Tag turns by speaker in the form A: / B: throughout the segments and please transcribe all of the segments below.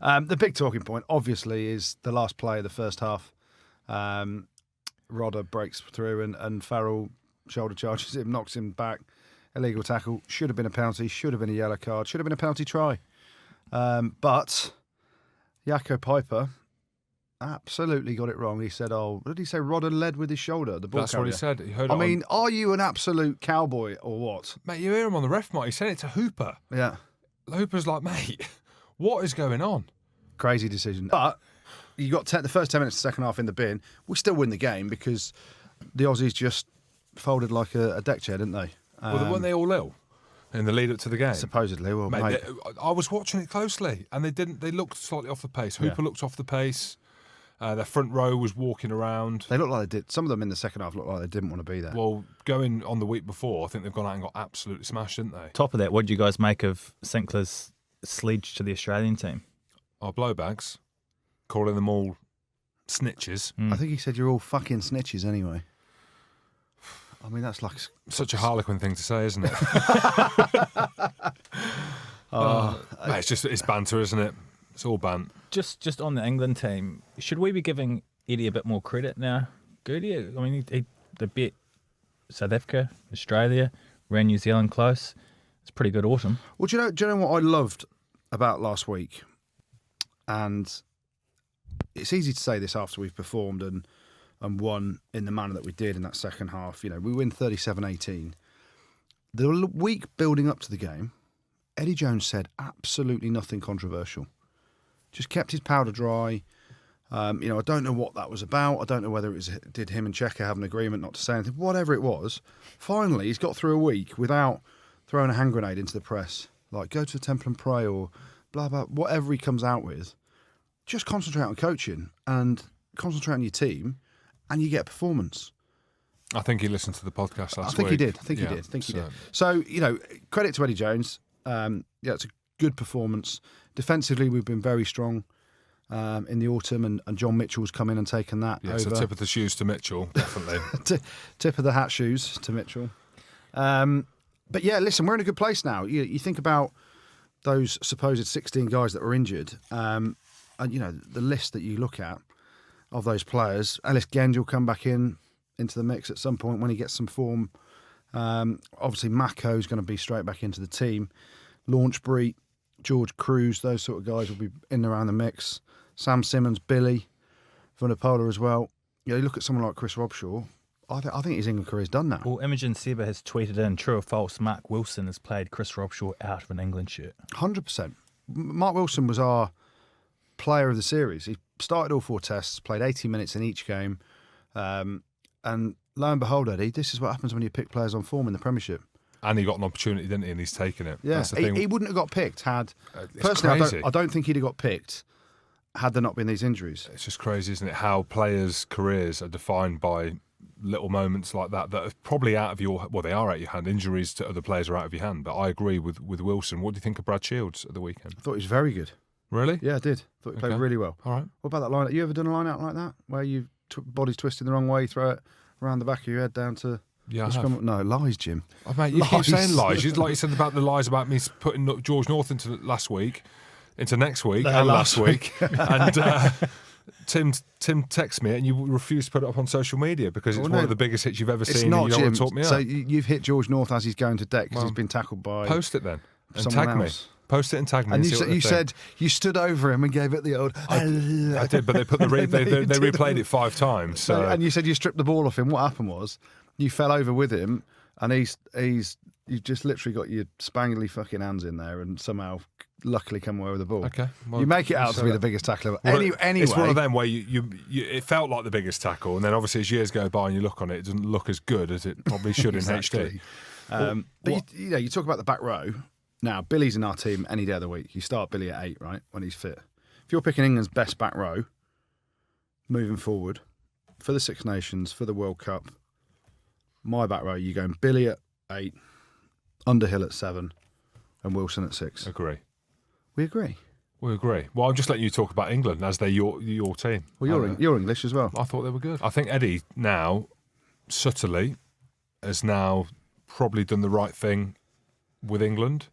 A: The big talking point, obviously, is the last play of the first half. Rodder breaks through and Farrell shoulder charges him, knocks him back. Illegal tackle. Should have been a penalty. Should have been a yellow card. Should have been a penalty try. But Jaco Piper absolutely got it wrong. He said, what did he say? Rodder led with his shoulder. The ball
B: That's
A: carrier.
B: what he said. He heard it
A: are you an absolute cowboy or what?
B: Mate, you hear him on the ref mic. He said it to Hooper.
A: Yeah.
B: Hooper's like, mate, what is going on?
A: Crazy decision. But you got the first 10 minutes of the second half in the bin. We still win the game because the Aussies just folded like a deck chair, didn't they?
B: Well, weren't they all ill in the lead up to the game?
A: Supposedly. Well,
B: mate, I was watching it closely, and they looked slightly off the pace. Hooper looked off the pace. Their front row was walking around.
A: They looked like they did. Some of them in the second half looked like they didn't want to be there.
B: Well, going on the week before, I think they've gone out and got absolutely smashed, didn't they?
C: Top of that, what did you guys make of Sinclair's sledge to the Australian team?
B: Our blowbags, calling them all snitches.
A: I think he said you're all fucking snitches anyway. I mean, that's like
B: such a Harlequin thing to say, isn't it? Mate, it's banter, isn't it? It's all bant.
C: Just on the England team, should we be giving Eddie a bit more credit now? Goody, I mean, he bet South Africa, Australia, ran New Zealand close. It's a pretty good autumn.
A: Well, do you know what I loved about last week? And it's easy to say this after we've performed and won in the manner that we did in that second half. You know, we win 37-18. The week building up to the game, Eddie Jones said absolutely nothing controversial. Just kept his powder dry. I don't know what that was about. I don't know whether did him and Checker have an agreement not to say anything. Whatever it was, finally he's got through a week without throwing a hand grenade into the press. Like, go to the temple and pray or blah, blah, whatever he comes out with. Just concentrate on coaching and concentrate on your team and you get a performance.
B: I think he listened to the podcast last week.
A: I think he did. I think he did. So, credit to Eddie Jones. It's a good performance. Defensively, we've been very strong in the autumn, and John Mitchell's come in and taken that over.
B: So tip of the shoes to Mitchell, definitely.
A: Tip of the hat shoes to Mitchell. But yeah, listen, we're in a good place now. You think about those supposed 16 guys that were injured, and the list that you look at of those players. Ellis Genge will come back into the mix at some point when he gets some form. Obviously, Mako's going to be straight back into the team. Launchbury, George Cruz, those sort of guys will be in and around the mix. Sam Simmons, Billy, Vunipola as well. You look at someone like Chris Robshaw, I think his England career is done now.
C: Well, Imogen Seba has tweeted in, true or false, Mark Wilson has played Chris Robshaw out of an England shirt.
A: 100%. Mark Wilson was our player of the series. He started all 4 tests, played 80 minutes in each game. And lo and behold, Eddie, this is what happens when you pick players on form in the Premiership.
B: And he got an opportunity, didn't he? And he's taken it.
A: Yeah,
B: That's the thing.
A: He wouldn't have got picked had...
B: personally,
A: personally, I don't think he'd have got picked had there not been these injuries.
B: It's just crazy, isn't it? How players' careers are defined by little moments like that are probably out of your... Well, they are out of your hand. Injuries to other players are out of your hand. But I agree with Wilson. What do you think of Brad Shields at the weekend?
A: I thought he was very good.
B: Really?
A: Yeah, I did. Thought he played really well.
B: All right.
A: What about that line? Have you ever done a line out like that? Where you body's twisted the wrong way, throw it around the back of your head down to...
B: Yeah,
A: no, lies, Jim.
B: Oh, mate, you keep saying lies. Like you said about the lies about me putting George North into next week and last week. And Tim texted me and you refused to put it up on social media because it's one of the biggest hits you've ever seen
A: not,
B: and you don't
A: Jim.
B: want to talk me up.
A: So you've hit George North as he's going to deck because he's been tackled by...
B: Post it then and
A: tag
B: me. Post it and tag me.
A: And you said you stood over him and gave it the old...
B: I did, but they put they replayed it 5 times. So.
A: And you said you stripped the ball off him. What happened was you fell over with him and you've just literally got your spangly fucking hands in there and somehow luckily come away with the ball.
B: Okay. Well,
A: you make it out to be the biggest tackle ever. Well, anyway.
B: It's one of them where it felt like the biggest tackle and then obviously as years go by and you look on it, it doesn't look as good as it probably should
A: exactly.
B: in HD.
A: But you talk about the back row. Now, Billy's in our team any day of the week. You start Billy at 8, right, when he's fit. If you're picking England's best back row, moving forward, for the Six Nations, for the World Cup, my back row, you're going Billy at 8, Underhill at 7, and Wilson at 6.
B: Agree.
A: We agree.
B: We agree. Well, I'm just letting you talk about England as they're your team.
A: Well, you're English as well.
B: I thought they were good. I think Eddie now, subtly, has now probably done the right thing with England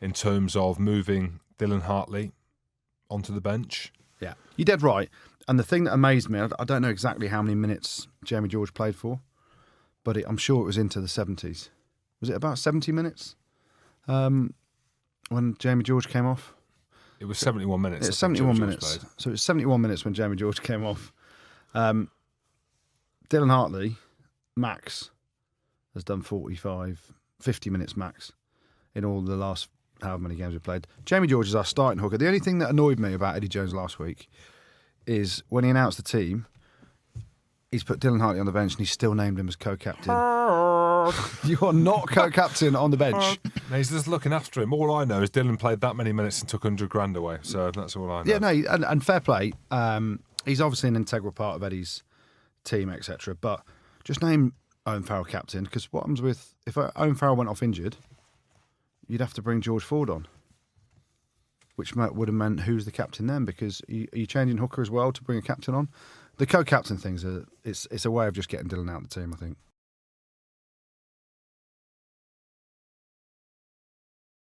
B: in terms of moving Dylan Hartley onto the bench.
A: Yeah, you're dead right. And the thing that amazed me, I don't know exactly how many minutes Jamie George played for, but I'm sure it was into the 70s. Was it about 70 minutes when Jamie George came off?
B: It was 71 minutes.
A: It's 71 minutes. So it's 71 minutes when Jamie George came off. Dylan Hartley, max, has done 50 minutes max in all the last however many games we've played. Jamie George is our starting hooker. The only thing that annoyed me about Eddie Jones last week is when he announced the team, he's put Dylan Hartley on the bench and he's still named him as co-captain. You are not co-captain on the bench.
B: No, he's just looking after him. All I know is Dylan played that many minutes and took 100 grand away. So that's all I know.
A: Yeah, no, and fair play. He's obviously an integral part of Eddie's team, etc. But just name Owen Farrell captain, because what happens if Owen Farrell went off injured, you'd have to bring George Ford on, which would have meant who's the captain then, because are you changing hooker as well to bring a captain on? The co-captain things, it's a way of just getting Dylan out of the team, I think.